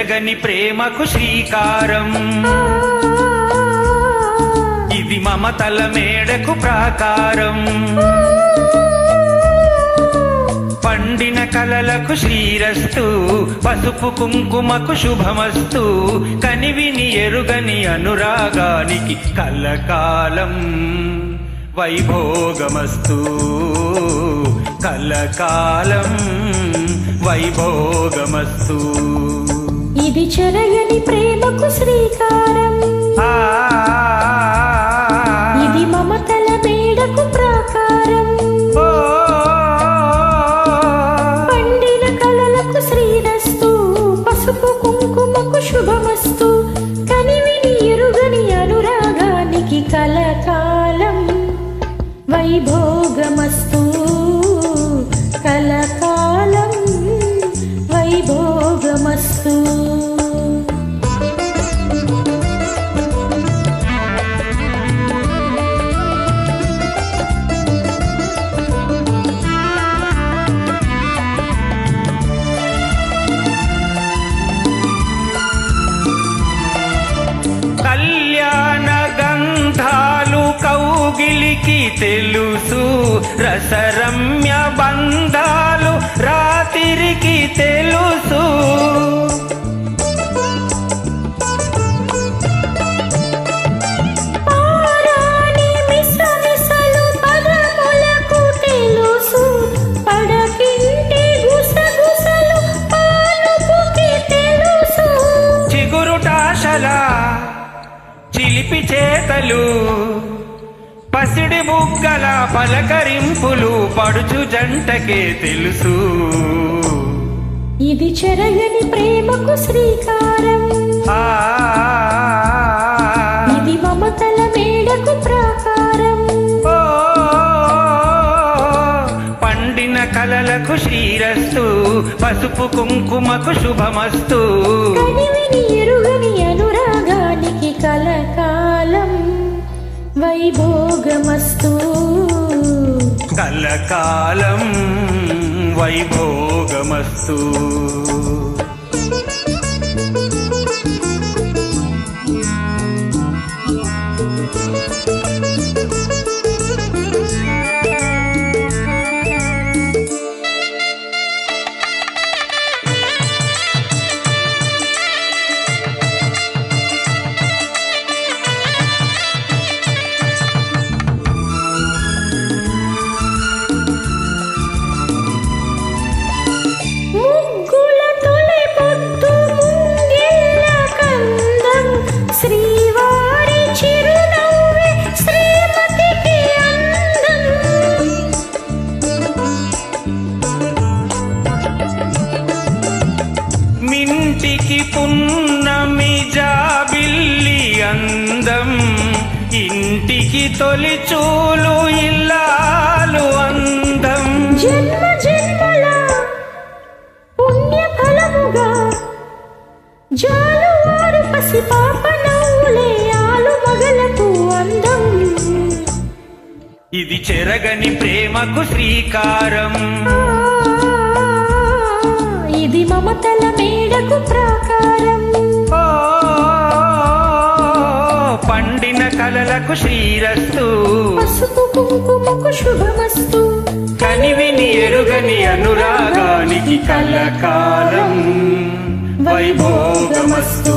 చెరగని ప్రేమకు శ్రీకారం, ఇది మమతల మేడకు ప్రాకారం. పండిన కలలకు శ్రీరస్తు, పసుపు కుంకుమకు శుభమస్తు. కనివిని ఎరుగని అనురాగానికి కలకాలం వైభోగమస్తు, కలకాలం వైభోగమస్తు. ఇది చెరగని ప్రేమకు శ్రీకారం, ఇది మమతల మేడకు ప్రాకారం. పండిన కలలకు శ్రీరస్తు, పసుపు కుంకుమకు శుభమస్తు. కనివిని ఎరుగని అనురాగానికి కలకాలం వైభోగమస్తు, కలకాలం వైభోగమస్తు. కళ్యాణ గంధాలు కౌగిలికి తెలుసు, రసరమ్య బంధాలు రాత్రికి తెలుసు. పారాని మిసమిసలు పదములకు తెలుసు, పడకింటి గుసగుసలు పానుపుకి తెలుసు. చిగురుటాశల చిలిపి చేతలు, పసిడి బుగ్గల పలకరింపులు పడుచు జంటకే తెలుసు. ఇది చెరగని ప్రేమకు శ్రీకారం, ఇది మమతల మేడకు ప్రాకారం. పండిన కలలకు శ్రీరస్తు, పసుపు కుంకుమకు శుభమస్తు. కనివిని ఎరుగని అనురాగానికి కలకాలం వైభోగమస్తు, కలకాలం వైభోగమస్తు. ముగ్గుల తొలి పొద్దు ముంగిళ్ళ కందం, శ్రీవారి చిరునవ్వే శ్రీమతికి అందం. మింటికి పున్నమి జాబిల్లి అందం, ఇంటికి తొలి చూలు ఇల్లాలు అందం. జన్మ జన్మల పుణ్య ఫలముగా జాలువారు పసి పాప నవ్వులే ఆలు మగలకు అందం. ఇది చెరగని ప్రేమకు శ్రీకారం, ఇది మమతల మేడకు ప్రాకారం. పండిన కలలకు శ్రీరస్తు, పసుపు కుంకుమకు శుభమస్తు. కనివిని ఎరుగని అనురాగానికి కలకాలం వైభోగమస్తు.